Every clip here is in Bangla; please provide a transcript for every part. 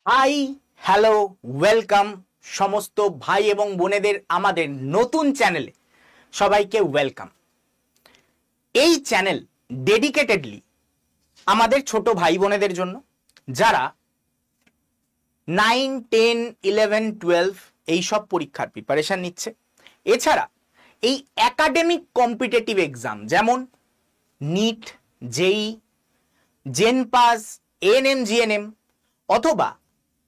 হাই, হ্যালো, ওয়েলকাম সমস্ত ভাই এবং বোনেদের আমাদের নতুন চ্যানেলে সবাইকে ওয়েলকাম। এই চ্যানেল ডেডিকেটেডলি আমাদের ছোট ভাই বোনেদের জন্য যারা 9, 10, 11, 12 এইসব পরীক্ষার প্রিপারেশন নিচ্ছে। এছাড়া এই একাডেমিক কম্পিটিটিভ এক্সাম যেমন নিট, জেই, জেনপাস, এএনএম, জিএনএম অথবা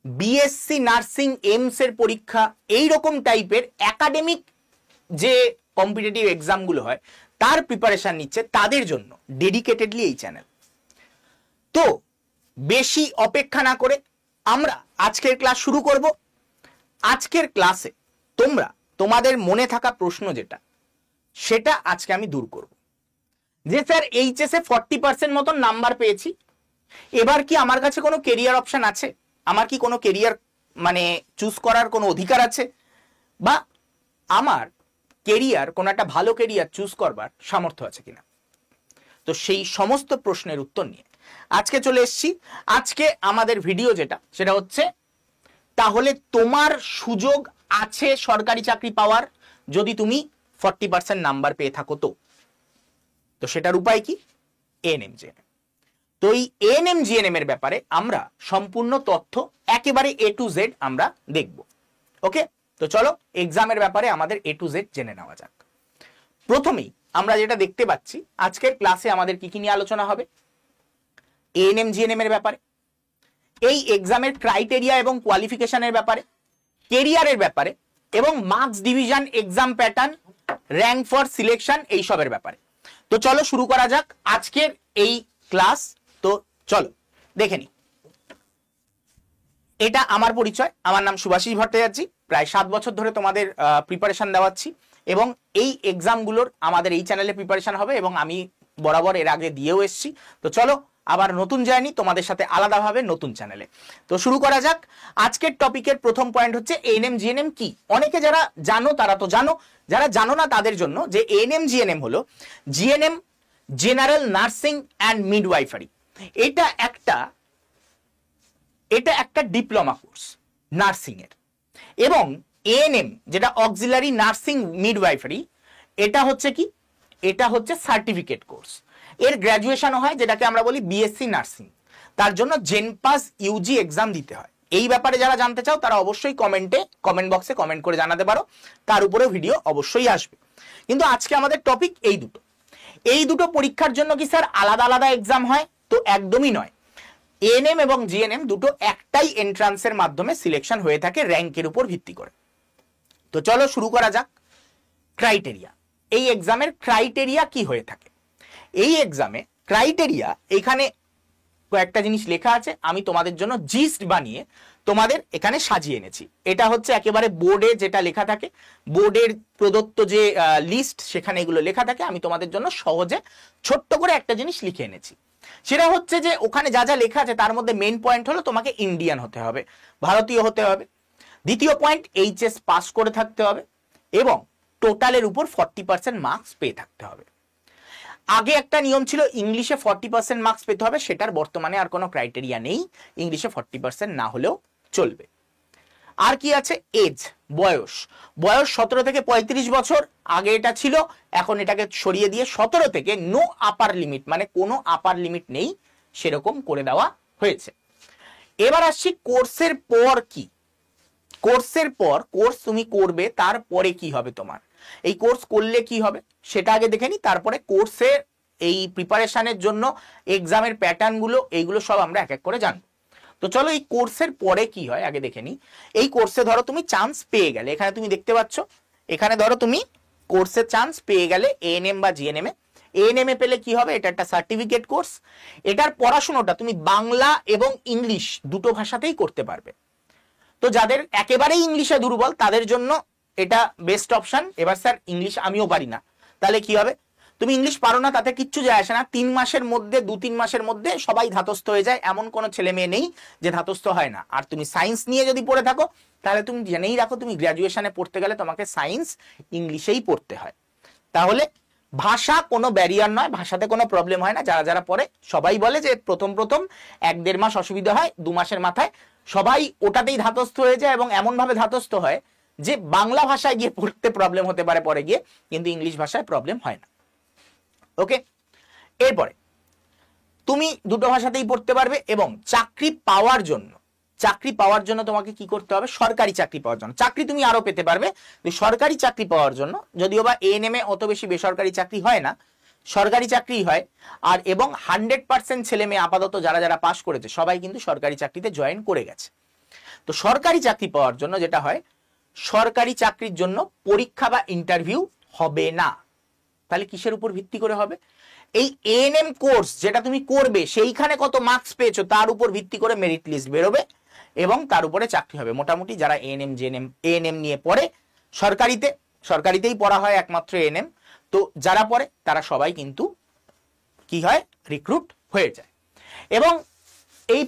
বিএসসি নার্সিং এইমস এর পরীক্ষা, এই রকম টাইপের একাডেমিক যে কম্পিটিটিভ এক্সামগুলো হয় তার প্রিপারেশন নিচ্ছে তাদের জন্য ডেডিকেটেডলি এই চ্যানেল। তো বেশি অপেক্ষা না করে আমরা আজকের ক্লাস শুরু করব। আজকের ক্লাসে তোমরা তোমাদের মনে থাকা প্রশ্ন সেটা আজকে আমি দূর করব। যে স্যার এইচএস এ 40% মতন নাম্বার পেয়েছি, এবার কি আমার কাছে কোনো কেরিয়ার অপশন আছে? আমার কি কোনো কেরিয়ার চুজ করার কোনো অধিকার আছে, বা আমার কেরিয়ার কোনো একটা ভালো কেরিয়ার চুজ করবার সামর্থ্য আছে কিনা? তো সেই সমস্ত প্রশ্নের উত্তর নিয়ে আজকে চলে এসেছি। আজকে আমাদের ভিডিও সেটা হচ্ছে, তাহলে তোমার সুযোগ আছে সরকারি চাকরি পাওয়ার যদি তুমি 40% নাম্বার পেয়ে থাকো। তো সেটার উপায় কি? ANM, GNM. তো এই এএনএম, জিএনএম এর ব্যাপারে আমরা সম্পূর্ণ তথ্য একেবারে এ টু জেড আমরা দেখব। ওকে, তো চলো এক্সামের ব্যাপারে আমাদের এ টু জেড জেনে নেওয়া যাক। প্রথমেই আমরা যেটা দেখতে পাচ্ছি, আজকের ক্লাসে আমাদের কি কি নিয়ে আলোচনা হবে? এএনএম, জিএনএম এর ব্যাপারে, এই এক্সামের ক্রাইটেরিয়া এবং কোয়ালিফিকেশনের ব্যাপারে, কেরিয়ারের ব্যাপারে এবং marks division, exam pattern, rank for selection, এইসবের ব্যাপারে। তো চলো শুরু করা যাক আজকের এই ক্লাস। তো চলো দেখে নি। এটা আমার পরিচয়, আমার নাম শুভাশিস ভট্টাচার্য। প্রায় 7 বছর ধরে তোমাদের প্রিপারেশন দেওয়াচ্ছি এবং এই এক্সামগুলোর আমাদের এই চ্যানেলে প্রিপারেশন হবে এবং আমি বরাবর এর আগে দিয়েও এসেছি। তো চলো আবার নতুন জার্নি তোমাদের সাথে আলাদাভাবে নতুন চ্যানেলে। তো শুরু করা যাক। আজকের টপিকের প্রথম পয়েন্ট হচ্ছে এএনএম, জিএনএম কি। অনেকে যারা জানো তারা তো জানো, যারা জানো না তাদের জন্য যে এএনএম, জিএনএম হলো GNM, general nursing and midwifery. এটা একটা ডিপ্লোমা কোর্স নার্সিং এর, এবং এএনএম যেটা অক্সিলারি নার্সিং মিডওয়াইফারি, এটা হচ্ছে কি? এটা হচ্ছে সার্টিফিকেট কোর্স। এর গ্র্যাজুয়েশন হয় যেটাকে আমরা বলি বিএসসি নার্সিং। তার জন্য জেনপাস ইউজি এক্সাম দিতে হয়। এই ব্যাপারে যারা জানতে চাও তারা অবশ্যই কমেন্ট বক্সে কমেন্ট করে জানাতে পারো, তার উপরে ভিডিও অবশ্যই আসবে। কিন্তু আজকে আমাদের টপিক এই দুটো পরীক্ষার জন্য কি স্যার আলাদা আলাদা এক্সাম হয়? তো একদমই নয়। এএনএম এবং জিএনএম দুটো একটাই এন্ট্রান্সের মাধ্যমে সিলেকশন হয়ে থাকে র্যাঙ্কের উপর ভিত্তি করে। তো চলো শুরু করা যাক। ক্রাইটেরিয়া, এই এক্সামের ক্রাইটেরিয়া কি হয়ে থাকে? এই এক্সামে ক্রাইটেরিয়া, এখানে কয়েকটা জিনিস লেখা আছে, আমি তোমাদের জন্য জিস্ট বানিয়ে তোমাদের এখানে সাজিয়ে এনেছি। এটা হচ্ছে একেবারে বোর্ডে যেটা লেখা থাকে, বোর্ডের প্রদত্ত যে লিস্ট সেখানে এগুলো লেখা থাকে। আমি তোমাদের জন্য সহজে ছোট্ট করে একটা জিনিস লিখে এনেছি। সেটা হচ্ছে যে ওখানে যা যা লেখা আছে তার মধ্যে মেইন পয়েন্ট হলো তোমাকে ইন্ডিয়ান হতে হবে, ভারতীয় হতে হবে। দ্বিতীয় পয়েন্ট, এইচএস পাস করে থাকতে হবে এবং টোটালের উপর 40% মার্কস পেয়ে থাকতে হবে। আগে একটা নিয়ম ছিল ইংলিশে 40% মার্কস পেতে হবে, সেটার বর্তমানে আর কোনো ক্রাইটেরিয়া নেই, ইংলিশে 40% না হলেও চলবে। আর কি আছে? এজ, বয়স 17 থেকে 35 বছর। আগে এটা ছিল, এখন এটাকে সরিয়ে দিয়ে 17 থেকে নো আপার লিমিট, মানে কোনো আপার লিমিট নেই, সেরকম করে দেওয়া হয়েছে। এবার আসছি কোর্সের পর কি। কোর্সের পর, কোর্স তুমি করবে তারপরে কি হবে তোমার, এই কোর্স করলে কি হবে সেটা আগে দেখে নি, তারপরে কোর্সের এই প্রিপারেশনের জন্য এক্সামের প্যাটার্নগুলো এইগুলো সব আমরা এক এক করে জানবো। তো চলো এই কোর্সের পরে কি হয় আগে দেখে নি। এই কোর্সে ধরো তুমি চান্স পেয়ে গেলে, এখানে তুমি দেখতে পাচ্ছ, এখানে ধরো তুমি কোর্সে চান্স পেয়ে গেলে এএনএম বা জিএনএম এ। এএনএম এ পেলে কি হবে? এটা একটা সার্টিফিকেট কোর্স। এটার পড়াশোনাটা তুমি বাংলা এবং ইংলিশ দুটো ভাষাতেই করতে পারবে। তো যাদের একেবারেই ইংলিশে দুর্বল তাদের জন্য এটা বেস্ট অপশন। এবার স্যার ইংলিশ আমিও পারি না, তাহলে কি হবে? তুমি ইংলিশ পারো না তাতে কিচ্ছু যায় আসে না, 3 মাসের মধ্যে 2-3 মাসের মধ্যে সবাই ধাতস্থ হয়ে যায়, এমন কোনো ছেলে মেয়ে নেই যে ধাতস্থ হয় না। আর তুমি সায়েন্স নিয়ে যদি পড়ে থাকো তাহলে তুমি জেনেই রাখো, তুমি গ্র্যাজুয়েশনে পড়তে গেলে তোমাকে সায়েন্স ইংলিশেই পড়তে হয়। তাহলে ভাষা কোনো ব্যারিয়ার নয়, ভাষাতে কোনো প্রবলেম হয় না। যারা যারা পড়ে সবাই বলে যে প্রথম 1-1.5 মাস অসুবিধা হয়, 2 মাসের মাথায় সবাই ওটাতেই ধাতস্থ হয়ে যায় এবং এমন ভাবে ধাতস্থ হয় যে বাংলা ভাষায় গিয়ে পড়তে প্রবলেম হতে পারে পরে গিয়ে, কিন্তু ইংলিশ ভাষায় প্রবলেম হয় না। ওকে, এরপরে তুমি দুটো ভাষাতেই পড়তে পারবে এবং চাকরি পাওয়ার জন্য তোমাকে কি করতে হবে, সরকারি চাকরি পাওয়ার জন্য, চাকরি তুমি আরো পেতে পারবে, সরকারি চাকরি পাওয়ার জন্য, যদিও বা এএনএম এ অত বেশি বেসরকারি চাকরি হয় না, সরকারি চাকরি হয়। আর এবং 100% ছেলে মেয়ে আপাতত যারা যারা পাশ করেছে সবাই কিন্তু সরকারি চাকরিতে জয়েন করে গেছে। তো সরকারি চাকরি পাওয়ার জন্য যেটা হয়, সরকারি চাকরির জন্য পরীক্ষা বা ইন্টারভিউ হবে না। তাহলে কিসের উপর ভিত্তি করে হবে, এই এএনএম কোর্স যেটা তুমি করবে সেইখানে কত মার্কস পেয়েছো তার উপর ভিত্তি করে মেরিট লিস্ট বেরোবে এবং তার উপরে চাকরি হবে। মোটামুটি যারা এএনএম নিয়ে পড়ে, সরকারিতেই পড়া হয় একমাত্র এএনএম, তো যারা পড়ে তারা সবাই কিন্তু কি হয়, রিক্রুট হয়ে যায়। এবং এই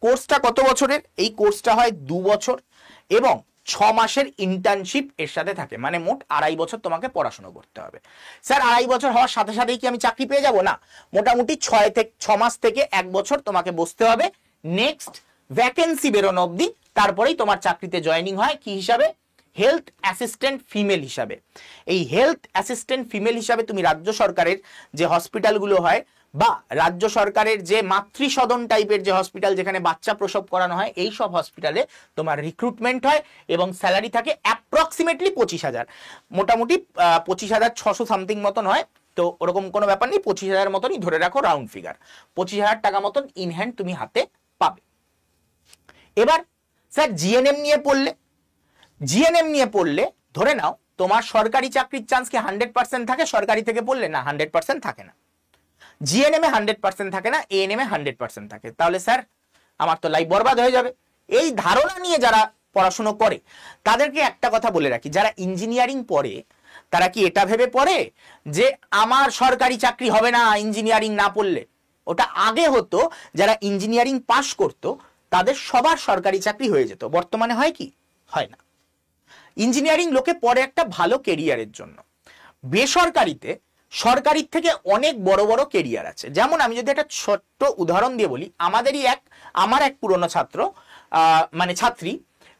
কোর্সটা কত বছরের, এই কোর্সটা হয় 2 বছর এবং 6 মাসের ইন্টার্নশিপ এর সাথে থাকে, মানে মোট 2.5 বছর তোমাকে পড়াশোনা করতে হবে। স্যার 2.5 বছর হওয়ার সাথে সাথেই কি আমি চাকরি পেয়ে যাব? না, মোটামুটি 6 মাস থেকে 1 বছর তোমাকে বসতে হবে, নেক্সট ভ্যাকেন্সি বেরোনো অবধি, তারপরেই তোমার চাকরিতে জয়েনিং হয় কি হিসাবে, হেলথ অ্যাসিস্ট্যান্ট ফিমেল হিসাবে। এই হেলথ অ্যাসিস্ট্যান্ট ফিমেল হিসাবে তুমি রাজ্য সরকারের যে হসপিটালগুলো হয় বা রাজ্য সরকারের যে মাতৃসদন টাইপের যে হসপিটাল যেখানে বাচ্চা প্রসব করানো হয়, এই সব হসপিটালে তোমার রিক্রুটমেন্ট হয় এবং স্যালারি থাকে অ্যাপ্রক্সিমেটলি 25,000, মোটামুটি 25,600 সামথিং মতন হয়। তো ওরকম কোনো ব্যাপার নেই, 25,000 মতনই ধরে রাখো, রাউন্ড ফিগার 25,000 টাকা মতন ইন হ্যান্ড তুমি হাতে পাবে। এবার স্যার জিএনএম নিয়ে পড়লে ধরে নাও তোমার সরকারি চাকরির চান্স কি 100% থাকে? সরকারি থেকে পড়লে না, 100% থাকে না। জিএনএম এ 100% থাকে না, এএনএম এ 100% থাকে। তাহলে স্যার আমার তো লাইফ বরবাদ হয়ে যাবে। এই ধারণা নিয়ে যারা পড়াশোনা করে তাদেরকে একটা কথা বলে রাখি, যারা ইঞ্জিনিয়ারিং পড়ে তারা কি এটা ভেবে পড়ে যে আমার সরকারি চাকরি হবে না ইঞ্জিনিয়ারিং না পড়লে? ওটা আগে হতো, যারা ইঞ্জিনিয়ারিং পাশ করতো তাদের সবার সরকারি চাকরি হয়ে যেত। বর্তমানে হয় কি? হয় না। ইঞ্জিনিয়ারিং লোকে পড়ে একটা ভালো কেরিয়ারের জন্য, বেসরকারিতে সরকারির থেকে অনেক বড় বড় কেরিয়ার আছে। যেমন আমি যদি একটা ছোট্ট উদাহরণ দিয়ে বলি, আমার এক পুরনো মানে ছাত্রী,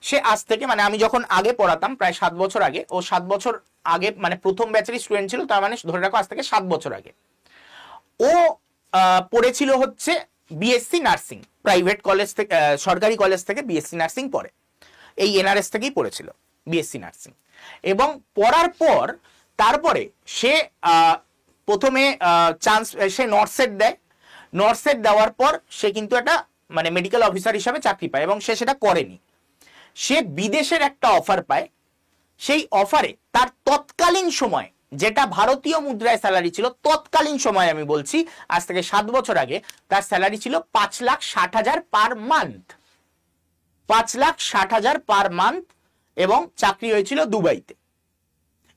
সে আজ থেকে মানে আমি যখন আগে পড়াতাম প্রায় 7 বছর আগে, ও 7 বছর আগে মানে প্রথম ব্যাচেরই স্টুডেন্ট ছিল, তার মানে ধরে রাখো আজ থেকে 7 বছর আগে ও পড়েছিল হচ্ছে বিএসসি নার্সিং, প্রাইভেট কলেজ থেকে, সরকারি কলেজ থেকে বিএসসি নার্সিং পড়ে, এই এনআরএস থেকেই পড়েছিল বিএসসি নার্সিং। এবং পড়ার পর তারপরে সে প্রথমে চান্স, সে নর্সেট দেওয়ার পর সে কিন্তু একটা মানে মেডিকেল অফিসার হিসাবে চাকরি পায় এবং সে সেটা করেনি, সে বিদেশের একটা অফার পায়। সেই অফারে তার তৎকালীন সময় যেটা ভারতীয় মুদ্রায় স্যালারি ছিল, তৎকালীন সময় আমি বলছি আজ থেকে 7 বছর আগে, তার স্যালারি ছিল 5,60,000 পার মান্থ, 5,60,000 পার মান্থ, এবং চাকরি হয়েছিল দুবাইতে।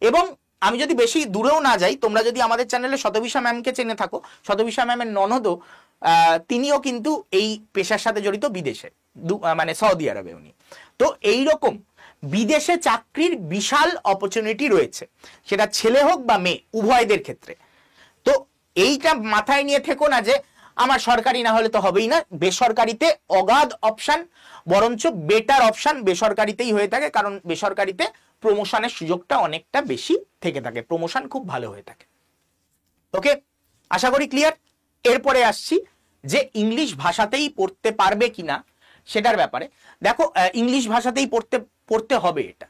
এবং আমি যদি বেশি দূরেও না যাই, তোমরা যদি আমাদের চ্যানেলে শতবিশা ম্যামকে চেনে থাকো, শতবিশা ম্যামের ননদও তিনিও কিন্তু এই পেশার সাথে জড়িত, বিদেশে মানে সৌদি আরবে উনি। তো এইরকম বিদেশে চাকরির বিশাল অপরচুনিটি রয়েছে, সেটা ছেলে হোক বা মেয়ে উভয়দের ক্ষেত্রে। তো এইটা মাথায় নিয়ে থেকো না যে আমার সরকারি না হলে তো হবেই না, বেসরকারিতে অগাধ অপশন, বরঞ্চ বেটার অপশন বেসরকারিতেই হয়ে থাকে, কারণ বেসরকারিতে প্রমোশনের সুযোগটা অনেকটা বেশি থেকে থাকে, প্রমোশন খুব ভালো হয়ে থাকে। ওকে, আশা করি ক্লিয়ার। এরপরে আসছি যে ইংলিশ ভাষাতেই পড়তে পারবে কিনা সেটার ব্যাপারে। দেখো ইংলিশ ভাষাতেই পড়তে হবে, এটা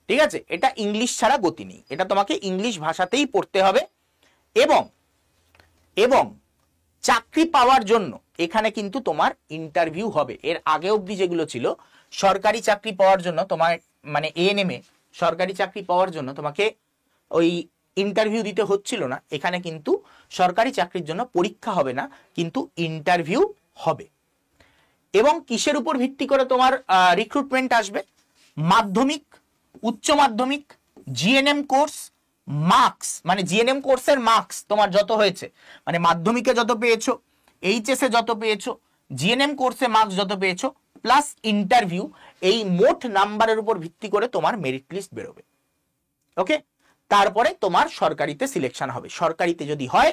ঠিক আছে, এটা ইংলিশ ছাড়া গতি নেই, এটা তোমাকে ইংলিশ ভাষাতেই পড়তে হবে। এবং চাকরি পাওয়ার জন্য এখানে কিন্তু তোমার ইন্টারভিউ হবে। এর আগে অবধি যেগুলো ছিল সরকারি চাকরি পাওয়ার জন্য তোমার মানে এএনএম এ সরকারি চাকরি পাওয়ার জন্য তোমাকে ওই ইন্টারভিউ দিতে হচ্ছিল না, এখানে কিন্তু সরকারি চাকরির জন্য পরীক্ষা হবে না, কিন্তু ইন্টারভিউ হবে। এবং কিসের উপর ভিত্তি করে তোমার রিক্রুটমেন্ট আসবে? মাধ্যমিক, উচ্চ মাধ্যমিক, জিএনএম কোর্স, মার্কস, মানে জিএনএম কোর্সের মার্কস তোমার যত হয়েছে, মানে মাধ্যমিকে যত পেয়েছো, এইচএস এ যত পেয়েছো, জিএনএম কোর্সে মার্কস যত পেয়েছো, প্লাস ইন্টারভিউ, এই মোট নাম্বারের উপর ভিত্তি করে তোমার মেরিট লিস্ট বেরোবে। ওকে, তারপরে তোমার সরকারিতে সিলেকশন হবে। সরকারিতে যদি হয়,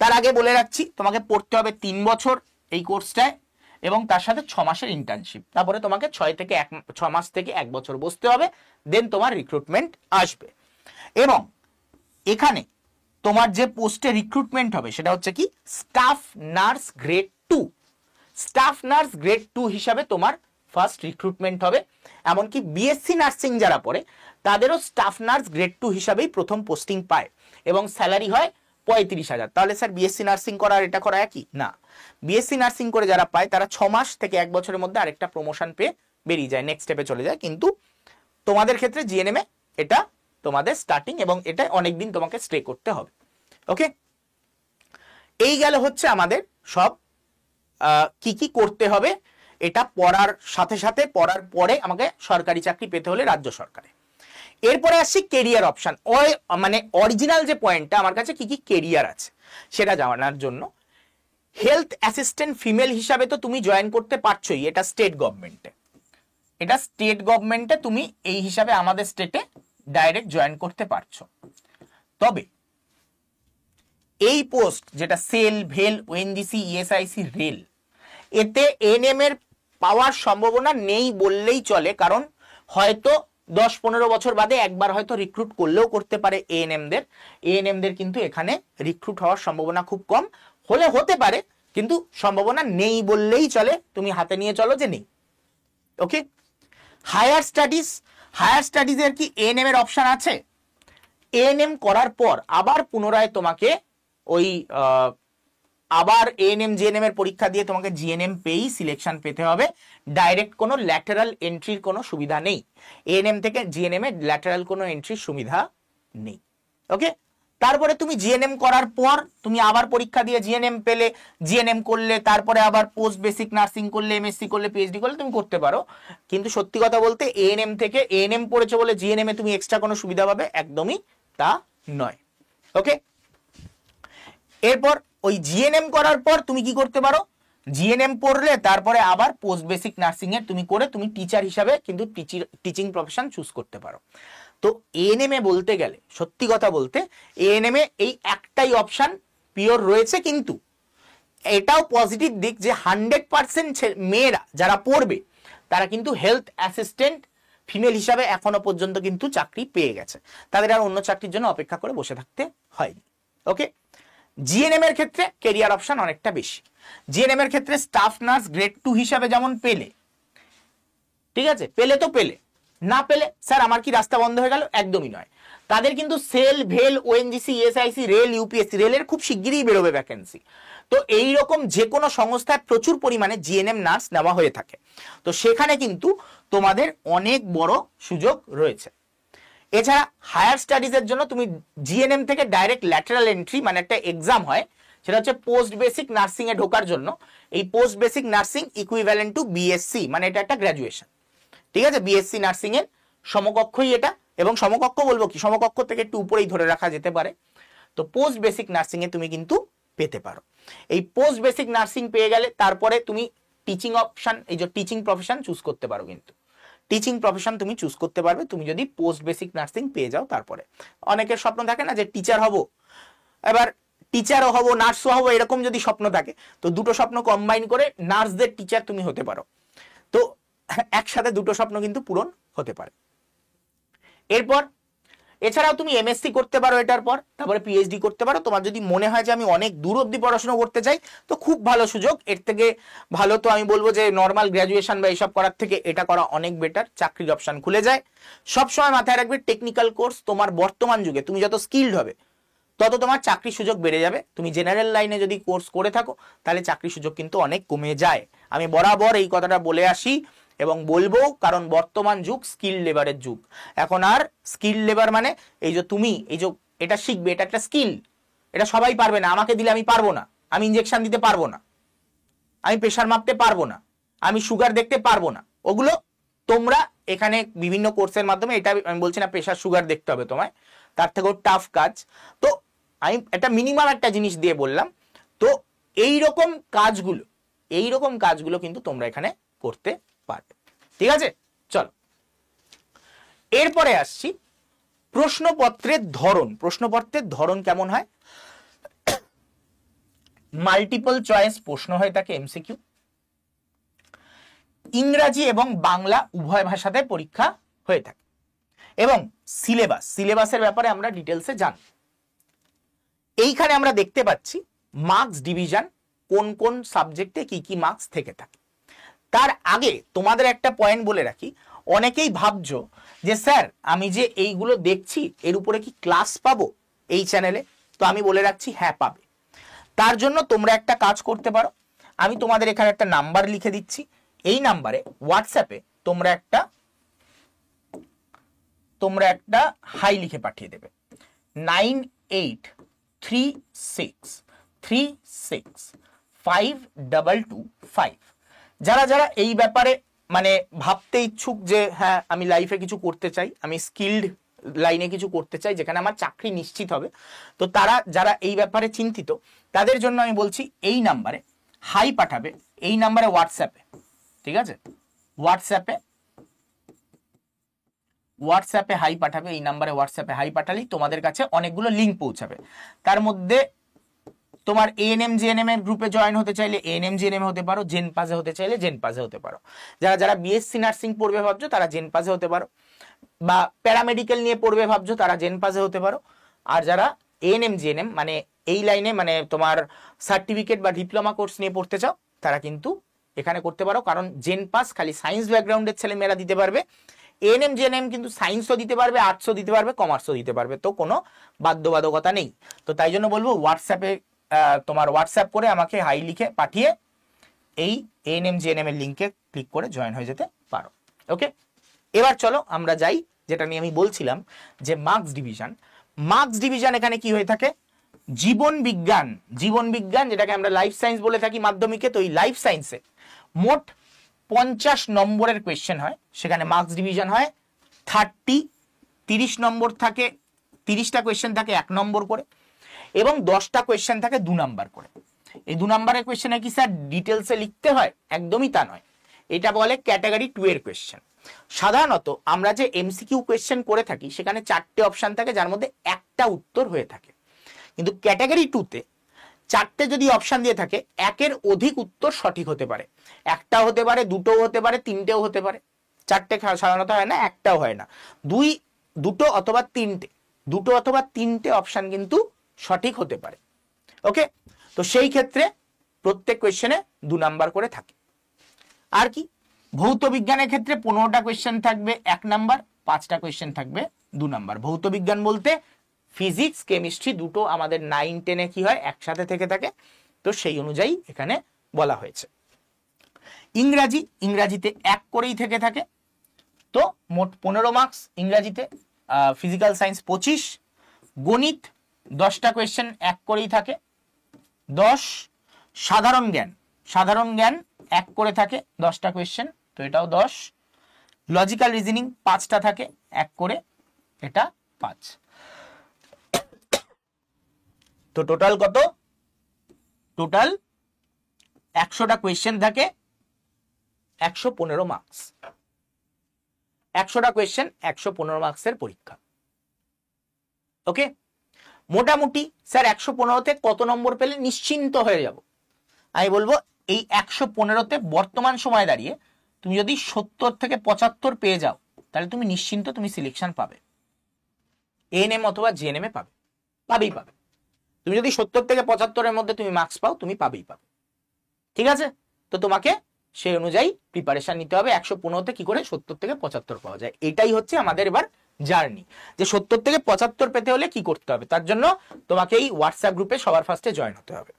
তার আগে বলে রাখছি তোমাকে পড়তে হবে 3 বছর এই কোর্সটায়, এবং তার সাথে 6 মাসের ইন্টার্নশিপ। তারপরে তোমাকে 6 মাস থেকে 1 বছর বসতে হবে, দেন তোমার রিক্রুটমেন্ট আসবে। এবং এখানে তোমার যে পোস্টে রিক্রুটমেন্ট হবে সেটা হচ্ছে কি staff nurse grade 2। Staff nurse grade 2 হিসাবে তোমার ফার্স্ট রিক্রুটমেন্ট হবে। এমনকি বিএসসি নার্সিং যারা পড়ে তাদেরও স্টাফ নার্স গ্রেড 2 হিসাবেই প্রথম পোস্টিং পায় এবং স্যালারি হয় 35,000। তাহলে স্যার বিএসসি নার্সিং করা আর এটা করা একই না? বিএসসি নার্সিং করে যারা পায় তারা 6 মাস থেকে 1 বছরের মধ্যে আরেকটা প্রমোশন পেয়ে বেরিয়ে যায়, নেক্সট স্টেপে চলে যায়। কিন্তু তোমাদের ক্ষেত্রে জিএনএম এ এটা তোমাদের স্টার্টিং এবং এটা অনেকদিন তোমাকে স্টে করতে হবে। ওকে, এই গেল হচ্ছে আমাদের সব কি কি করতে হবে। এটা পড়ার সাথে সাথে পড়ার পরে আমাকে সরকারি চাকরি পেতে হলে রাজ্য সরকারে। এরপরে আসছি কেরিয়ার অপশন, মানে অরিজিনাল যে পয়েন্টটা আমার কাছে কি কি কেরিয়ার আছে সেটা জানার জন্য। হেলথ অ্যাসিস্ট্যান্ট ফিমেল হিসাবে তো তুমি জয়েন করতে পারছোই, এটা স্টেট গভর্নমেন্টে, এটা স্টেট গভর্নমেন্টে তুমি এই হিসাবে আমাদের স্টেটে ডাইরেক্ট জয়েন করতে পারছো। তবে এই পোস্ট যেটা সেল, ভেল, ওএনজিসি, ইএসআইসি, রেল, এতে এএনএম এর পাওয়ার সম্ভাবনা নেই বললেই চলে, কারণ হয়তো 10-15 বছর বাদে একবার হয়তো রিক্রুট করলেও করতে পারে এএনএমদের কিন্তু এখানে রিক্রুট হওয়ার সম্ভাবনা খুব কম, হলে হতে পারে কিন্তু সম্ভাবনা নেই বললেই চলে, তুমি হাতে নিয়ে চলো যে নেই। ওকে, হায়ার স্টাডিজের কি এএনএম এর অপশন আছে? এএনএম করার পর আবার পুনরায় তোমাকে ওই আবার এএনএম জিএনএম এর পরীক্ষা দিয়ে তোমাকে জিএনএম পেয়েই সিলেকশন পেতে হবে, ডাইরেক্ট কোনো ল্যাটারাল এন্ট্রির কোনো সুবিধা নেই। এএনএম থেকে জিএনএম এ ল্যাটারাল কোনো এন্ট্রির সুবিধা নেই। ওকে, তারপরে তুমি জিএনএম করার পর তুমি আবার পরীক্ষা দিয়ে জিএনএম পেলে, জিএনএম করলে, তারপরে আবার পোস্ট বেসিক নার্সিং করলে, এমএসসি করলে, পিএইচডি করলে তুমি করতে পারো। কিন্তু সত্যি কথা বলতে এএনএম থেকে এএনএম পড়েছো বলে জিএনএম এ তুমি এক্সট্রা কোনো সুবিধা পাবে, একদমই তা নয়। ওকে, এরপর ওই জিএনএম করার পর তুমি কি করতে পারো, জিএনএম পড়লে তারপরে আবার পোস্ট বেসিক নার্সিং এর তুমি করে তুমি টিচার হিসাবে কিন্তু টিচিং প্রফেশন চুজ করতে পারো। তো এএনএম এ বলতে গেলে সত্যি কথা বলতে এএনএম এ এই একটাই অপশন পিওর রয়েছে, কিন্তু এটাও পজিটিভ দিক যে 100% মেয়েরা যারা পড়বে তারা কিন্তু হেলথ অ্যাসিস্ট্যান্ট ফিমেল হিসাবে এখনো পর্যন্ত কিন্তু চাকরি পেয়ে গেছে, তাদের আর অন্য চাকরির জন্য অপেক্ষা করে বসে থাকতে হয়নি। ওকে, জিএনএম এর ক্ষেত্রে কেরিয়ার অপশন অনেকটা বেশি। জিএনএম এর ক্ষেত্রে স্টাফ নার্স গ্রেড 2 হিসাবে যেমন পেলে, ঠিক আছে, পেলে তো পেলে, না পেলে স্যার আমার কি রাস্তা বন্ধ হয়ে গেল? একদমই নয়। তাদের কিন্তু সেল, ভেল, ওএনজিসি, ইএসআইসি, রেল, ইউপিএসসি, রেলের খুব শিগগিরই বেরোবে ভ্যাকেন্সি। তো এইরকম যে কোনো সংস্থায় প্রচুর পরিমাণে জিএনএম নার্স নেওয়া হয়ে থাকে, তো সেখানে কিন্তু তোমাদের অনেক বড় সুযোগ রয়েছে। এছাড়া হায়ার স্টাডিজের জন্য তুমি জিএনএম থেকে ডাইরেক্ট ল্যাটারাল এন্ট্রি মানে একটা এক্সাম হয়, সেটা হচ্ছে পোস্ট বেসিক নার্সিং এ ঢোকার জন্য। এই post basic nursing equivalent to BSc, মানে এটা একটা গ্র্যাজুয়েশন, ঠিক আছে, বিএসসি নার্সিং এর সমকক্ষই এটা, এবং সমকক্ষ বলবো কি, সমকক্ষ থেকে একটু উপরেই ধরে রাখা যেতে পারে। তো পোস্ট বেসিক নার্সিং এ তুমি কিন্তু পেতে পারো। এই পোস্ট বেসিক নার্সিং পেয়ে গেলে তারপরে তুমি টিচিং অপশন, এই যে টিচিং প্রফেশন চুজ করতে পারো, কিন্তু টিচিং প্রফেশন তুমি চুজ করতে পারবে তুমি যদি পোস্ট বেসিক নার্সিং পেয়ে যাও। তারপরে অনেকের স্বপ্ন থাকে না যে টিচার হব, এবার টিচারও হব, নার্সও হব, এরকম যদি স্বপ্ন থাকে তো দুটো স্বপ্ন কম্বাইন করে নার্সদের টিচার তুমি হতে পারো। তো একসাথে দুটো স্বপ্ন কিন্তু পূরণ হতে পারে। এরপর এছাড়াও তুমি এমএসসি করতে পারো এটার পর, তারপরে পিএইচডি করতে পারো। তোমার যদি মনে হয় যে আমি অনেক দূর অব্দি পড়াশোনা করতে চাই তো খুব ভালো সুযোগ, এর থেকে ভালো তো আমি বলবো যে নর্মাল গ্র্যাজুয়েশন বা এইসব করার থেকে এটা করা অনেক বেটার, চাকরির অপশন খুলে যায়। সবসময় মাথায় রাখবে টেকনিক্যাল কোর্স তোমার বর্তমান যুগে তুমি যত স্কিলড হবে তত তোমার চাকরির সুযোগ বেড়ে যাবে। তুমি জেনারেল লাইনে যদি কোর্স করে থাকো তাহলে চাকরির সুযোগ কিন্তু অনেক কমে যায়। আমি বরাবর এই কথাটা বলে আসি এবং বলবো, কারণ বর্তমান যুগ স্কিল লেবারের যুগ। এখন আর স্কিল লেবার মানে এই যে তুমি এই যে এটা শিখবে, এটা একটা স্কিল, এটা সবাই পারবে না, আমাকে দিলে আমি পারবো না, আমি ইনজেকশন দিতে পারবো না, আমি প্রেশার মাপতে পারবো না, আমি সুগার দেখতে পারবো না, ওগুলো তোমরা এখানে বিভিন্ন কোর্সের মাধ্যমে, এটা আমি বলছি না প্রেশার সুগার দেখতে হবে তোমায়, তার থেকেও টাফ কাজ। তো আমি একটা মিনিমাম একটা জিনিস দিয়ে বললাম। তো এইরকম কাজগুলো কিন্তু তোমরা এখানে করতে পারবে, ঠিক আছে। চলো এরপরে আসছি প্রশ্নপত্রের ধরন। প্রশ্নপত্রের ধরন কেমন হয়? মাল্টিপল চয়েস প্রশ্ন হয়ে থাকে, এমসিকিউ, ইংরাজি এবং বাংলা উভয় ভাষাতে পরীক্ষা হয়ে থাকে। এবং সিলেবাসের ব্যাপারে আমরা ডিটেলসে জানি। এইখানে আমরা দেখতে পাচ্ছি মার্কস ডিভিশন, কোন কোন সাবজেক্টে কি কি মার্কস থেকে থাকে। তার আগে তোমাদের একটা পয়েন্ট বলে রাখি, অনেকেই ভাবছো যে স্যার আমি যে এইগুলো দেখছি এর উপরে কি ক্লাস পাবো এই চ্যানেলে? তো আমি বলে রাখছি হ্যাঁ পাবে। তার জন্য তোমরা একটা কাজ করতে পারো, আমি তোমাদের এখানে একটা নাম্বার লিখে দিচ্ছি, এই নাম্বারে হোয়াটসঅ্যাপে তোমরা একটা হাই লিখে পাঠিয়ে দেবে, 9836365225। যারা যারা এই ব্যাপারে মানে ভাবতে ইচ্ছুক যে হ্যাঁ আমি লাইফে কিছু করতে চাই, আমি স্কিল্ড লাইনে কিছু করতে চাই যেখানে আমার চাকরি নিশ্চিত হবে, তো তারা যারা এই ব্যাপারে চিন্তিত তাদের জন্য আমি বলছি এই নাম্বারে হাই পাঠাবে, এই নাম্বারে হোয়াটসঅ্যাপে, ঠিক আছে, হোয়াটসঅ্যাপে হাই পাঠাবে, এই নাম্বারে হোয়াটসঅ্যাপে হাই পাঠালেই তোমাদের কাছে অনেকগুলো লিঙ্ক পৌঁছাবে। তার মধ্যে তোমার এএনএম জিএনএম এর গ্রুপে জয়েন হতে চাইলে এএনএম জিএনএম হতে পারো, জেনপাজে হতে চাইলে জেনপাজে হতে পারো। যারা যারা বিএসসি নার্সিং পড়বে ভাবছো তারা জেনপাজে হতে পারো, বা প্যারামেডিক্যাল নিয়ে পড়বে ভাবছো তারা জেনপাজে হতে পারো। আর যারা এএনএম জিএনএম মানে এই লাইনে মানে তোমার সার্টিফিকেট বা ডিপ্লোমা কোর্স নিয়ে পড়তে চাও তারা কিন্তু এখানে করতে পারো, কারণ জেনপাস খালি সায়েন্স ব্যাকগ্রাউন্ডের ছেলেমেয়েরা দিতে পারবে, এএনএম জিএনএম কিন্তু সায়েন্সও দিতে পারবে, আর্টসও দিতে পারবে, কমার্সও দিতে পারবে, তো কোনো বাধ্যবাধকতা নেই। তো তাই জন্য বলবো হোয়াটসঅ্যাপে তোমার হোয়াটসঅ্যাপ করে আমাকে হাই লিখে পাঠিয়ে এই এএনএম জিএনএম এর লিঙ্কে ক্লিক করে জয়েন হয়ে যেতে পারো। ওকে, এবার চলো আমরা যাই যেটা নিয়ে আমি বলছিলাম যে মার্কস ডিভিশন এখানে কি হয়ে থাকে, জীবন বিজ্ঞান যেটাকে আমরা লাইফ সায়েন্স বলে থাকি মাধ্যমিকে, তো এই লাইফ সায়েন্সে মোট 50 নম্বরের কোয়েশ্চেন হয়, সেখানে মার্কস ডিভিশন হয় 30 নম্বর থাকে, 30টা কোয়েশ্চেন থাকে 1 নম্বর করে, এবং 10টা কোয়েশ্চেন থাকে 2 নাম্বার করে। এই 2 নাম্বারের কোয়েশ্চেনে কি স্যার ডিটেলসে লিখতে হয়? একদমই তা নয়, এটা বলে ক্যাটাগরি 2 এর কোয়েশ্চেন। সাধারণত আমরা যে এমসিকিউ কোয়েশ্চেন করে থাকি সেখানে 4টে অপশন থাকে যার মধ্যে একটা উত্তর হয়ে থাকে, কিন্তু ক্যাটাগরি 2তে 4টে যদি অপশন দিয়ে থাকে একের অধিক উত্তর সঠিক হতে পারে, একটাও হতে পারে, দুটোও হতে পারে, তিনটেও হতে পারে। 4টে সাধারণত হয় না, একটাও হয় না, দুটো অথবা তিনটে অপশন কিন্তু সঠিক হতে পারে। ওকে, তো সেই ক্ষেত্রে প্রত্যেক কোয়েশ্চেনে 2 নাম্বার করে থাকে। আর কি, ভৌত বিজ্ঞানের ক্ষেত্রে 15টা কোয়েশ্চেন থাকবে 1 নাম্বার, 5টা কোয়েশ্চেন থাকবে 2 নাম্বার। ভৌত বিজ্ঞান বলতে ফিজিক্স কেমিস্ট্রি দুটো আমাদের 9, 10-এ কি হয় একসাথে থেকে থাকে, তো সেই অনুযায়ী এখানে বলা হয়েছে। ইংরাজিতে 1 করেই থেকে থাকে, তো মোট 15 মার্কস ইংরাজিতে, ফিজিক্যাল সায়েন্স 25, গণিত 10টা কোয়েশ্চেন 1 করেই থাকে 10, সাধারণ জ্ঞান 1 করে থাকে 10টা কোয়েশ্চেন, তো এটাও 10, লজিক্যাল রিজনিং 5টা থাকে 1 করে, এটা 5। তো টোটাল কত? টোটাল 100টা কোয়েশ্চেন থাকে, 115 মার্কস। 100টা কোয়েশ্চেন 115 মার্কসের পরীক্ষা। ওকে, মোটামুটি স্যার 115তে কত নম্বর পেলে নিশ্চিন্ত হয়ে যাব? আমি বলবো এই 115তে বর্তমান সময় দাঁড়িয়ে তুমি যদি 70 থেকে 75 পেয়ে যাও তাহলে তুমি নিশ্চিন্ত, তুমি সিলেকশন পাবে, এএনএম অথবা জিএনএম এ পাবেই পাবে। তুমি যদি 70 থেকে 75-এর মধ্যে তুমি মার্কস পাও তুমি পাবেই পাবে, ঠিক আছে? তো তোমাকে সেই অনুযায়ী প্রিপারেশন নিতে হবে 115তে কি করে 70 থেকে 75 পাওয়া যায়। এটাই হচ্ছে আমাদের এবার জার্নি, যে 70 থেকে 75 পেতে হলে কি করতে হবে। তার জন্য তোমাকে এই হোয়াটসঅ্যাপ গ্রুপে সবার ফার্স্টে জয়েন হতে হবে।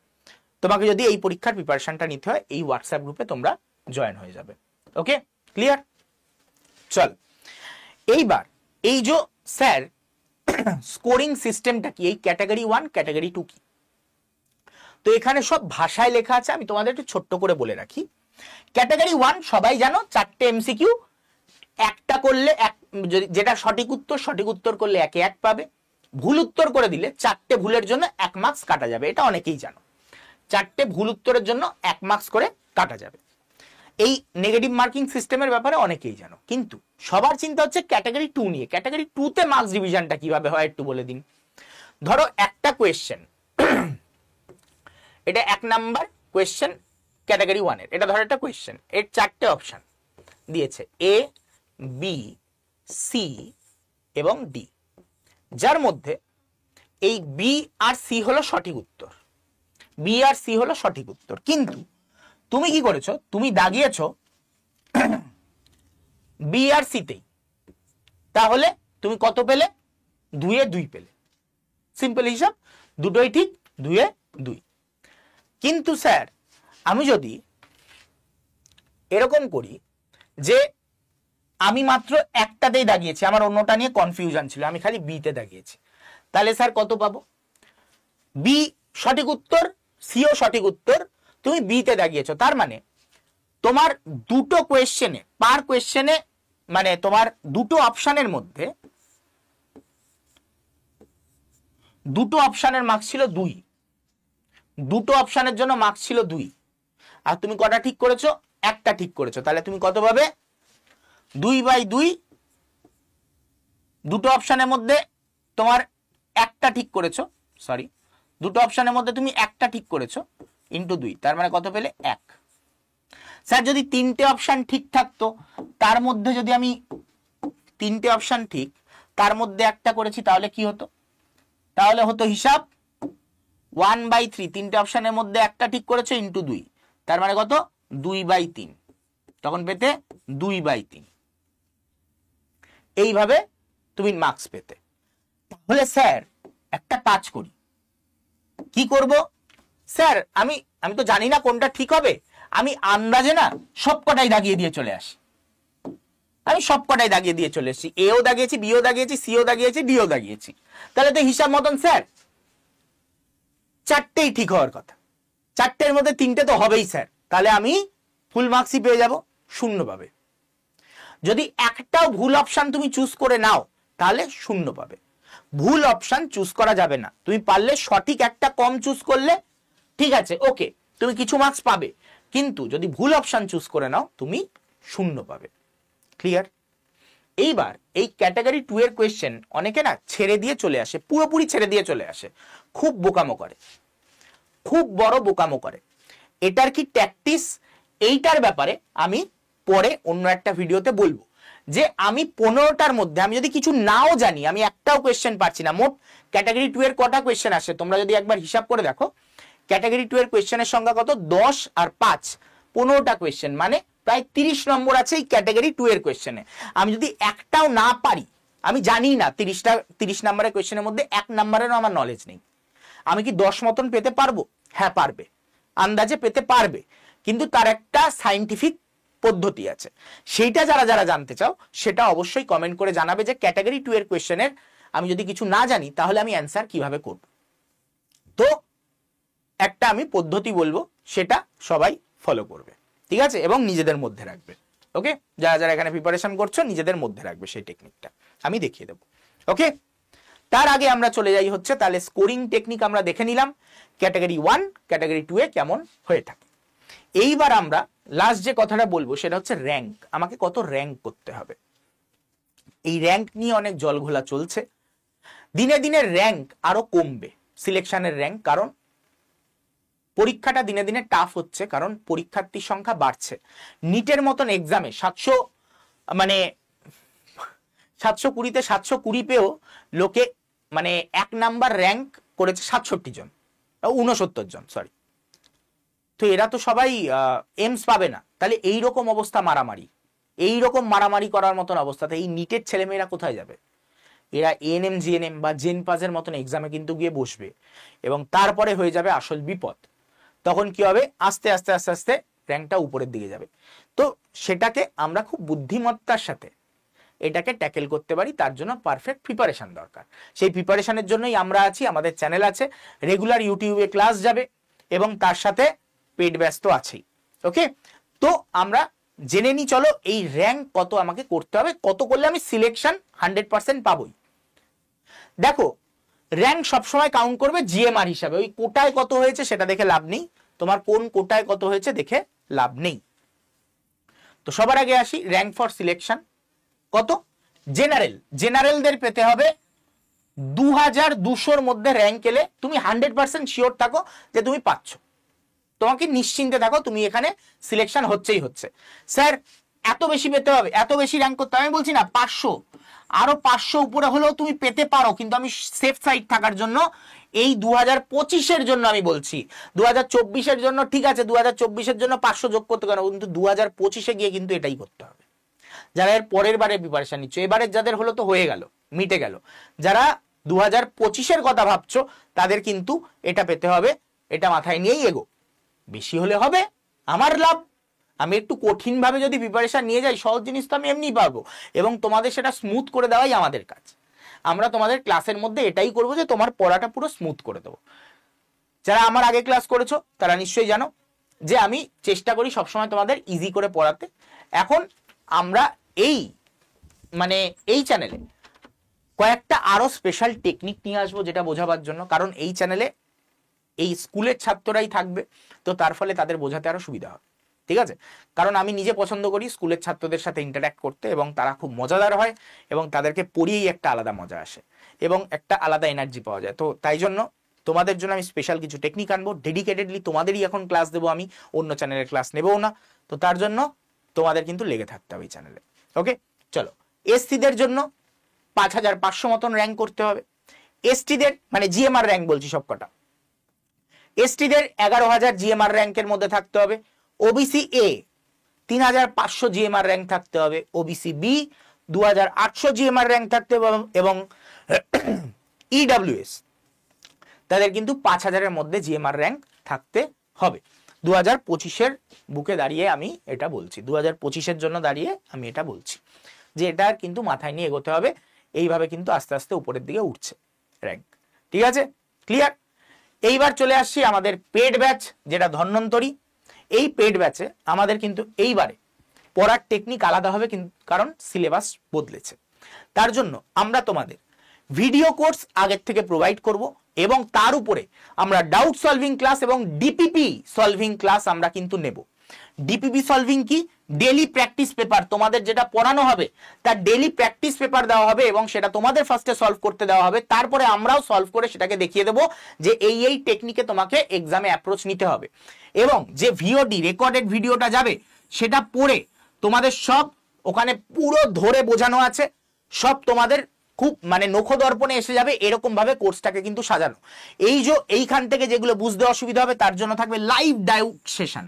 তোমাকে যদি এই পরীক্ষার প্রিপারেশনটা নিতে হয় এই হোয়াটসঅ্যাপ গ্রুপে তোমরা জয়েন হয়ে যাবে। ওকে, ক্লিয়ার? চল এইবার এই যে স্যার স্কোরিং সিস্টেমটা কি, এই ক্যাটাগরি 1 ক্যাটাগরি 2 কি, তো এখানে সব ভাষায় লেখা আছে, আমি তোমাদের একটু ছোট্ট করে বলে রাখি। ক্যাটাগরি 1 সবাই জানো, 4টে এমসিকিউ, একটা করলে যেটা সঠিক উত্তর করলে 1-এ 1 পাবে, ভুল উত্তর করে দিলে 4টে ভুলের জন্য 1 মার্কস কাটা যাবে, এটা অনেকেই জানো। 4টে ভুল উত্তরের জন্য 1 মার্কস করে কাটা যাবে, এই নেগেটিভ মার্কিং সিস্টেমের ব্যাপারে অনেকেই জানো। কিন্তু সবার চিন্তা হচ্ছে ক্যাটাগরি 2 নিয়ে। ক্যাটাগরি 2তে মার্কস ডিভিশনটা কিভাবে হয় একটু বলে দিন। ধরো একটা কোয়েশ্চেন, এটা 1 নাম্বার কোয়েশ্চেন ক্যাটাগরি 1 এর, এটা ধরো একটা কোয়েশ্চেন, এর 4টে অপশন, দিয়েছে এ, বি, সি এবং ডি, যার মধ্যে এই বি আর সি হলো সঠিক উত্তর, বি আর সি হলো সঠিক উত্তর। কিন্তু তুমি কি করেছো, তুমি দাগিয়েছো বি আর সিতেই, তাহলে তুমি কত পেলে, 2-2 পেলে। সিম্পল হিসাব, দুটোই ঠিক, 2-2। কিন্তু স্যার আমি যদি এরকম করি যে আমি মাত্র একটাতেই দাগিয়েছি, আমার অন্যটা নিয়ে কনফিউশন ছিল, আমি খালি বিতে দাগিয়েছি, তাহলে স্যার কত পাবো? বি সঠিক উত্তর, সিও সঠিক উত্তর, তুমি বিতে দাগিয়েছো, তার মানে তোমার দুটো কোয়েশ্চেনে, পার কোয়েশ্চেনে মানে তোমার দুটো অপশনের মধ্যে দুটো অপশনের মার্কস ছিল 2, দুটো অপশনের জন্য মার্কস ছিল 2, আর তুমি কটা ঠিক করেছো? একটা ঠিক করেছো, তাহলে তুমি কত পাবে? 2/2। দুটো অপশনের মধ্যে তোমার একটা ঠিক করেছো, সরি, দুটো অপশনের মধ্যে তুমি একটা ঠিক করেছো, ইন্টু 2, তার মানে কত পেলে? 1। স্যার যদি 3টে অপশন ঠিক থাকতো, তার মধ্যে যদি আমি 3টে অপশন ঠিক, তার মধ্যে একটা করেছি, তাহলে কি হতো? তাহলে হতো হিসাব 1/3, 3টে অপশনের মধ্যে একটা ঠিক করেছো, ইন্টু 2, তার মানে কত? 2/3, তখন পেতে 2/3। এইভাবে তুমি মার্কস পেতে। তাহলে স্যার একটা কাজ করি, কি করব স্যার? আমি তো জানি না কোনটা ঠিক হবে, আমি আন্দাজে না সবকটাই দাগিয়ে দিয়ে চলে আসি, আমি সবকটাই দাগিয়ে দিয়ে চলে এসেছি, এও দাগিয়েছি, বিও দাগিয়েছি, সিও দাগিয়েছি, ডিও দাগিয়েছি, তাহলে তো হিসাব মতন স্যার 4টেই ঠিক হওয়ার কথা, 4টের মধ্যে 3টে তো হবেই স্যার, তাহলে আমি ফুল মার্কসই পেয়ে যাব, 0 পাবে। যদি একটাও ভুল অপশন তুমি চুজ করে নাও, তাহলে 0 পাবে। ভুল অপশন চুজ করা যাবে না, তুমি পারলে সঠিক একটা কম চুজ করলে ঠিক আছে, ওকে, তুমি কিছু মার্কস পাবে, কিন্তু যদি ভুল অপশন চুজ করে নাও, তুমি 0 পাবে। ক্লিয়ার? এইবার এই ক্যাটাগরি 2 এর কোয়েশ্চেন অনেকে না ছেড়ে দিয়ে চলে আসে, পুরোপুরি ছেড়ে দিয়ে চলে আসে, খুব বোকামো করে, খুব বড় বোকামো করে। এটার কি ট্যাকটিস, এইটার ব্যাপারে আমি পরে অন্য একটা ভিডিওতে বলবো, যে আমি 15টার মধ্যে আমি যদি কিছু নাও জানি, আমি একটাও কোয়েশ্চেন পারছি না। মোট ক্যাটাগরি 2 এর কটা কোয়েশ্চেন আসে তোমরা যদি একবার হিসাব করে দেখো, ক্যাটাগরি 2 এর কোয়েশ্চেনের সংখ্যা কত? 10 আর 5, 15টা কোয়েশ্চেন, মানে প্রায় 30 নম্বর আছে এই ক্যাটাগরি 2 এর কোয়েশ্চেনে। আমি যদি একটাও না পারি, আমি জানি না 30 নম্বরের কোয়েশ্চেনের মধ্যে 1 নম্বরেরও আমার নলেজ নেই, আমি কি 10 মতন পেতে পারবো? হ্যাঁ পারবে, আন্দাজে পেতে পারবে, কিন্তু তার একটা সায়েন্টিফিক পদ্ধতি আছে। সেইটা যারা যারা জানতে চাও, সেটা অবশ্যই কমেন্ট করে জানাবে যে ক্যাটাগরি 2 এর কোয়েশ্চেনের আমি যদি কিছু না জানি, তাহলে আমি অ্যান্সার কিভাবে করব। তো একটা আমি পদ্ধতি বলবো, সেটা সবাই ফলো করবে, ঠিক আছে, এবং নিজেদের মধ্যে রাখবে। ওকে, যারা যারা এখানে প্রিপারেশন করছো, নিজেদের মধ্যে রাখবে সেই টেকনিকটা, আমি দেখিয়ে দেবো। ওকে, তার আগে আমরা চলে যাই হচ্ছে, তাহলে স্কোরিং টেকনিক আমরা দেখে নিলাম ক্যাটাগরি 1, ক্যাটাগরি 2 এ কেমন হয়ে থাকে। এইবার আমরা লাস্ট যে কথাটা বলবো সেটা হচ্ছে র্যাঙ্ক। আমাকে কত র্যাঙ্ক করতে হবে, এই র্যাঙ্ক নিয়ে অনেক জলঘোলা চলছে। দিনে দিনে র্যাঙ্ক আরো কমবে, সিলেকশনের র্যাঙ্ক, কারণ পরীক্ষাটা দিনে দিনে টাফ হচ্ছে, কারণ পরীক্ষার্থীর সংখ্যা বাড়ছে। নিটের মতন এক্সামে 720-তে 720 পেয়েও লোকে মানে 1 নাম্বার র্যাঙ্ক করেছে 67 জন, 69 জন, সরি। তো এরা তো সবাই এমস পাবে না, তাহলে এইরকম অবস্থা, এইরকম মারামারি করার মতন অবস্থাতে এই নিটের ছেলেমেয়েরা কোথায় যাবে? এরা এএনএম, জিএনএম বা জেন পাসের মতন এক্সামে কিন্তু গিয়ে বসবে, এবং তারপরে হয়ে যাবে আসল বিপদ। তখন কি হবে? আস্তে আস্তে আস্তে আস্তে র্যাঙ্কটা উপরের দিকে যাবে। তো সেটাকে আমরা খুব বুদ্ধিমত্তার সাথে এটাকে ট্যাকেল করতে পারি, তার জন্য পারফেক্ট প্রিপারেশন দরকার। সেই প্রিপারেশনের জন্যই আমরা আছি, আমাদের চ্যানেল আছে, রেগুলার ইউটিউবে ক্লাস যাবে, এবং তার সাথে পেড ব্যাচ তো আছেই। ওকে, তো আমরা জেনে নিই, চলো এই র্যাঙ্ক কত আমাকে করতে হবে, কত করলে আমি সিলেকশন 100% পাবোই। দেখো, র্যাঙ্ক সবসময় কাউন্ট করবে জিএমআর হিসাবে, ওই কোটায় কত হয়েছে সেটা দেখে লাভ নেই, তোমার কোন কোটায় কত হয়েছে দেখে লাভ নেই। তো সবার আগে আসি র্যাঙ্ক ফর সিলেকশন কত। জেনারেলদের পেতে হবে 2200-র মধ্যে র্যাঙ্ক এলে তুমি 100% শিওর থাকো যে তুমি পাচ্ছ, তোমাকে নিশ্চিন্তে থাকো, তুমি এখানে সিলেকশন হচ্ছে। স্যার এত বেশি পেতে হবে, এত বেশি র্যাঙ্ক করতে হবে, আমি বলছি না 500, আরো 500 উপরে হলেও তুমি পেতে পারো, কিন্তু আমি সেফ সাইড থাকার জন্য এই 2025-এর জন্য আমি বলছি। 2024-এর জন্য ঠিক আছে, 2024-এর জন্য 500 যোগ করতে পারো, কিন্তু 2025-এ গিয়ে কিন্তু এটাই করতে হবে। যারা এর পরের বারে প্রিপারেশন নিচ্ছ, এবারের যাদের হলো তো হয়ে গেল, মিটে গেল। যারা 2025-এর কথা ভাবছো তাদের কিন্তু এটা পেতে হবে, এটা মাথায় নিয়েই এগো। বেশি হলে হবে আমার লাভ, আমি একটু কঠিন ভাবে যদি প্রিপারেশন নিয়ে যাই, সহজ জিনিস তো আমি এমনিই পারবো, এবং তোমাদের সেটা স্মুথ করে দেওয়াই আমাদের কাজ। আমরা তোমাদের ক্লাসের মধ্যে এটাই করবো যে তোমার পড়াটা পুরো স্মুথ করে দেবো। যারা আমার আগে ক্লাস করেছো তারা নিশ্চয়ই জানো যে আমি চেষ্টা করি সবসময় তোমাদের ইজি করে পড়াতে। এখন আমরা এই চ্যানেলে কয়েকটা আরো স্পেশাল টেকনিক নিয়ে আসবো, যেটা বোঝাবার জন্য, কারণ এই চ্যানেলে এই স্কুলের ছাত্ররাই থাকবে, তো তার ফলে তাদের বোঝাতে আরো সুবিধা হবে, ঠিক আছে? কারণ আমি নিজে পছন্দ করি স্কুলের ছাত্রদের সাথে ইন্টারঅ্যাক্ট করতে, এবং তারা খুব মজাদার হয়, এবং তাদেরকে পড়িয়েই একটা আলাদা মজা আসে এবং একটা আলাদা এনার্জি পাওয়া যায়। তো তাই জন্য তোমাদের জন্য আমি স্পেশাল কিছু টেকনিক আনবো, ডেডিকেটেডলি তোমাদেরই এখন ক্লাস দেবো আমি, অন্য চ্যানেলের ক্লাস নেবও না। তো তার জন্য তোমাদের কিন্তু লেগে থাকতে হবে এই চ্যানেলে। ওকে, চলো। এসসিদের জন্য 5500 মতন র্যাঙ্ক করতে হবে। এসটিদের মানে জিএমআর র্যাঙ্ক বলছি সবকটা, এসটিদের 11000 জিএমআর র্যাঙ্কের মধ্যে থাকতে হবে। ওবিসি এ 3500 জিএমআর র্যাঙ্ক থাকতে হবে। ওবিসি বি 2800 জিএমআর র্যাঙ্ক থাকতে হবে, এবং ইডব্লিউএস তাদের কিন্তু 5000-এর মধ্যে জিএমআর র্যাঙ্ক থাকতে হবে। 2025-এর বুকে দাঁড়িয়ে আমি এটা বলছি, 2025-এর জন্য দাঁড়িয়ে আমি এটা বলছি যে এটা কিন্তু মাথায় নিয়ে এগোতে হবে। এইভাবে কিন্তু আস্তে আস্তে উপরের দিকে উঠছে র্যাঙ্ক, ঠিক আছে? ক্লিয়ার? এইবার চলে আসছি আমাদের পেড ব্যাচ, যেটা ধন্বন্তরী। এই পেড ব্যাচে আমাদের কিন্তু এইবারে পড়ার টেকনিক আলাদা হবে, কারণ সিলেবাস বদলেছে। তার জন্য আমরা তোমাদের ভিডিও কোর্স আগের থেকে প্রোভাইড করব, এবং তার উপরে আমরা ডাউট সলভিং ক্লাস এবং ডিপিপি সলভিং ক্লাস আমরা কিন্তু নেব। ডিপিপি সলভিং কি? ডেলি প্র্যাকটিস পেপার, তোমাদের যেটা পড়ানো হবে তার ডেলি প্র্যাকটিস পেপার দেওয়া হবে, এবং সেটা তোমাদের ফার্স্টে সলভ করতে দেওয়া হবে, তারপরে আমরাও সলভ করে সেটাকে দেখিয়ে দেবো যে এই টেকনিকে তোমাকে এক্সামে অ্যাপ্রোচ নিতে হবে। এবং যে ভিওডি রেকর্ডেড ভিডিওটা যাবে সেটা পড়ে তোমাদের সব ওখানে পুরো ধরে বোঝানো আছে, সব তোমাদের খুব নখো দর্পণে এসে যাবে, এরকম ভাবে কোর্সটাকে কিন্তু সাজানো। এইখান থেকে যেগুলো বুঝতে অসুবিধা হবে তার জন্য থাকবে লাইভ ডাউট সেশন,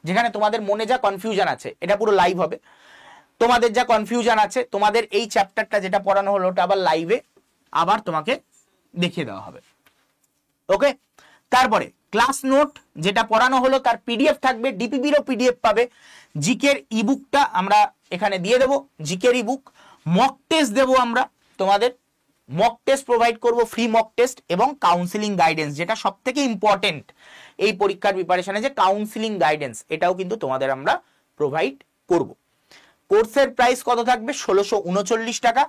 যেখানে তোমাদের মনে যা কনফিউশন আছে এটা পুরো লাইভ হবে। তোমাদের যা কনফিউশন আছে, তোমাদের এই চ্যাপ্টারটা যেটা পড়ানো হলো ওটা আবার লাইভে আবার তোমাকে দেখিয়ে দেওয়া হবে। ওকে, তারপরে ক্লাস নোট যেটা পড়ানো হলো তার পিডিএফ থাকবে, ডিপিপিরও পিডিএফ পাবে। জিকের ইবুকটা আমরা এখানে দিয়ে দেবো, জিকের ইবুক। মক টেস্ট দেবো আমরা তোমাদের, মক টেস্ট প্রোভাইড করব, ফ্রি মক টেস্ট, এবং কাউন্সিলিং গাইডেন্স, যেটা সব থেকে ইম্পর্টেন্ট এই পরীক্ষার প্রিপারেশনে, যে কাউন্সিলিং গাইডেন্স, এটাও কিন্তু তোমাদের আমরা প্রোভাইড করব। কোর্সের প্রাইস কত থাকবে? 1639 টাকা।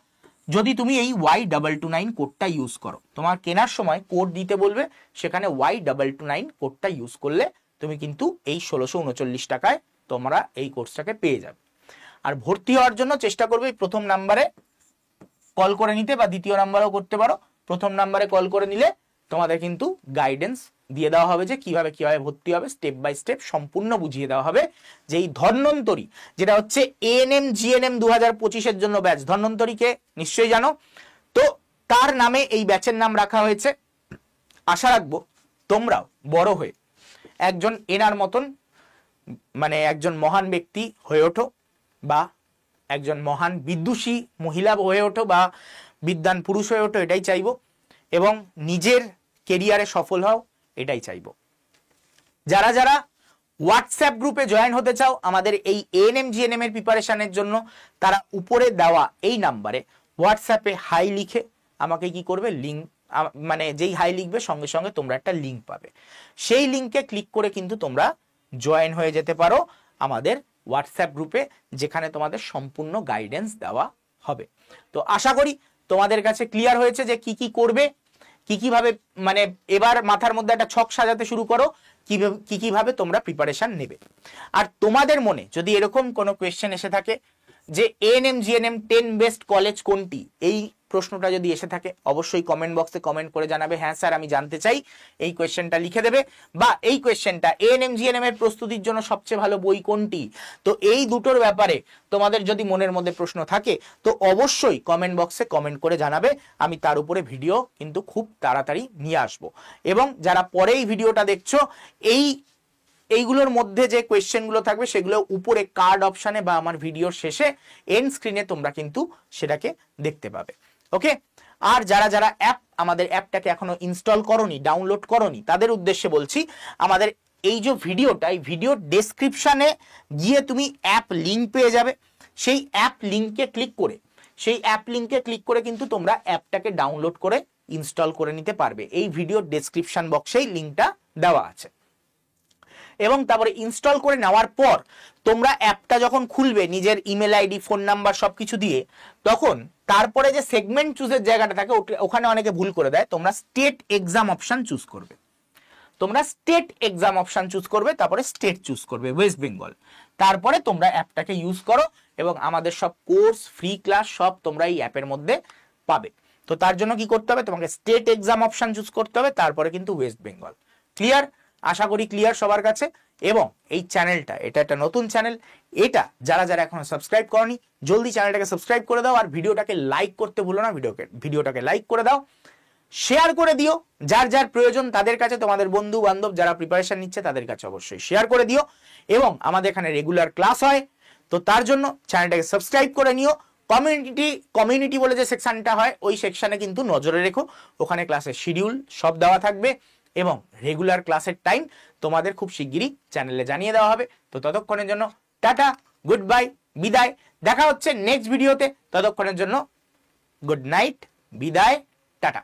যদি তুমি এই Y229 কোডটা ইউজ করো, তোমার কেনার সময় কোড দিতে বলবে, সেখানে Y229 কোডটা ইউজ করলে তুমি কিন্তু এই 1639 টাকায় তোমরা এই কোর্সটাকে পেয়ে যাবে। আর ভর্তি হওয়ার জন্য চেষ্টা করবে প্রথম নাম্বারে কল করে নিতে, বা দ্বিতীয় নাম্বারেও করতে পারো। প্রথম নাম্বারে কল করে নিলে তোমাদের কিন্তু গাইডেন্স দিয়ে দেওয়া হবে যে কিভাবে ভর্তি হবে, স্টেপ বাই স্টেপ সম্পূর্ণ বুঝিয়ে দেওয়া হবে। যে এই ধন্বন্তরী, যেটা হচ্ছে এএনএম জিএনএম 2025-এর জন্য ব্যাচ, ধন্বন্তরীকে নিশ্চয়ই জানো, তো তার নামে এই ব্যাচের নাম রাখা হয়েছে। আশা রাখবো তোমরাও বড় হয়ে একজন এনার মতন একজন মহান ব্যক্তি হয়ে ওঠো, বা একজন মহান বিদ্যুষী মহিলা হয়ে ওঠো, বা বিদ্বান পুরুষ হয়ে ওঠো, এটাই চাইবো। এবং নিজের কেরিয়ারে সফল হও, এটাই চাইবো। যারা যারা হোয়াটসঅ্যাপ গ্রুপে জয়েন হতে চাও আমাদের এই এএনএম জিএনএম এর প্রিপারেশনের জন্য, তারা উপরে দেওয়া এই নাম্বারে হোয়াটসঅ্যাপে হাই লিখে আমাকে কি করবে, লিঙ্ক যেই হাই লিখবে সঙ্গে সঙ্গে তোমরা একটা লিঙ্ক পাবে, সেই লিঙ্কে ক্লিক করে কিন্তু তোমরা জয়েন হয়ে যেতে পারো আমাদের হোয়াটসঅ্যাপ গ্রুপে, যেখানে তোমাদের সম্পূর্ণ গাইডেন্স দেওয়া হবে। তো আশা করি তোমাদের কাছে ক্লিয়ার হয়েছে যে কি কি করবে, কিভাবে এবার মাথার মধ্যে একটা ছক সাজাতে শুরু করো, কিভাবে তোমরা প্রিপারেশন নেবে। আর তোমাদের মনে যদি এরকম কোনো কোয়েশ্চেন এসে থাকে যে এএনএম জিএনএম 10 বেস্ট কলেজ কোনটি, এই প্রশ্নটা যদি এসে থাকে অবশ্যই কমেন্ট বক্সে কমেন্ট করে জানাবে হ্যাঁ স্যার আমি জানতে চাই, এই কোয়েশ্চেনটা লিখে দেবে। বা এই কোয়েশ্চেনটা এএনএম জিএনএম এর প্রস্তুতির জন্য সবচেয়ে ভালো বই কোনটি, তো এই দুটোর ব্যাপারে তোমাদের যদি মনের মধ্যে প্রশ্ন থাকে তো অবশ্যই কমেন্ট বক্সে কমেন্ট করে জানাবে, আমি তার উপরে ভিডিও কিন্তু খুব তাড়াতাড়ি নিয়ে আসবো। এবং যারা পরে এই ভিডিওটা দেখছো, এইগুলোর মধ্যে যে কোয়েশ্চেনগুলো থাকবে সেগুলো উপরে কার্ড অপশানে বা আমার ভিডিওর শেষে এন্ড স্ক্রিনে তোমরা কিন্তু সেটাকে দেখতে পাবে। ওকে, আর যারা যারা আমাদের অ্যাপটাকে এখনো ইনস্টল করনি, ডাউনলোড করনি, তাদের উদ্দেশ্যে বলছি, আমাদের এই যে ভিডিওটা, এই ভিডিওর ডেসক্রিপশনে গিয়ে তুমি অ্যাপ লিঙ্ক পেয়ে যাবে। সেই অ্যাপ লিঙ্কে ক্লিক করে কিন্তু তোমরা অ্যাপটাকে ডাউনলোড করে ইনস্টল করে নিতে পারবে। এই ভিডিওর ডেসক্রিপশন বক্সেই লিঙ্কটা দেওয়া আছে। এবং তারপরে ইনস্টল করে নেওয়ার পর তোমরা অ্যাপটা যখন খুলবে নিজের ইমেল আইডি, ফোন নাম্বার সবকিছু দিয়ে, তখন তারপরে যে সেগমেন্ট চুজের জায়গাটা থাকে ওখানে অনেকে ভুল করে দেয়, তোমরা স্টেট এক্সাম অপশন চুজ করবে। তারপরে স্টেট চুজ করবে ওয়েস্ট বেঙ্গল। তারপরে তোমরা অ্যাপটাকে ইউজ করো এবং আমাদের সব কোর্স, ফ্রি ক্লাস সব তোমরা এই অ্যাপের মধ্যে পাবে। তো তার জন্য কি করতে হবে, তোমাকে স্টেট এক্সাম অপশন চুজ করতে হবে, তারপরে কিন্তু ওয়েস্ট বেঙ্গল। ক্লিয়ার? আশা করি ক্লিয়ার সবার কাছে। এবং এই চ্যানেলটা, এটা একটা নতুন চ্যানেল, এটা যারা যারা এখনো সাবস্ক্রাইব করনি জলদি চ্যানেলটাকে সাবস্ক্রাইব করে দাও। আর ভিডিওটাকে লাইক করতে ভুলো না, ভিডিওটাকে লাইক করে দাও, শেয়ার করে দিও যার যার প্রয়োজন তাদের কাছে, তোমাদের বন্ধু বান্ধব যারা প্রিপারেশন নিচ্ছে তাদের কাছে অবশ্যই শেয়ার করে দিও। এবং আমাদের এখানে রেগুলার ক্লাস হয়, তো তার জন্য চ্যানেলটাকে সাবস্ক্রাইব করে নিও। কমিউনিটি বলে যে সেকশনটা হয়, ওই সেকশনে কিন্তু নজরে রেখো, ওখানে ক্লাসের শিডিউল সব দেওয়া থাকবে এবং রেগুলার ক্লাসের টাইম তোমাদের খুব শিগগিরই চ্যানেলে জানিয়ে দেওয়া হবে। তো ততক্ষণের জন্য টাটা, গুড বাই, বিদায়। দেখা হচ্ছে নেক্সট ভিডিওতে। ততক্ষণের জন্য গুড নাইট, বিদায়, টাটা।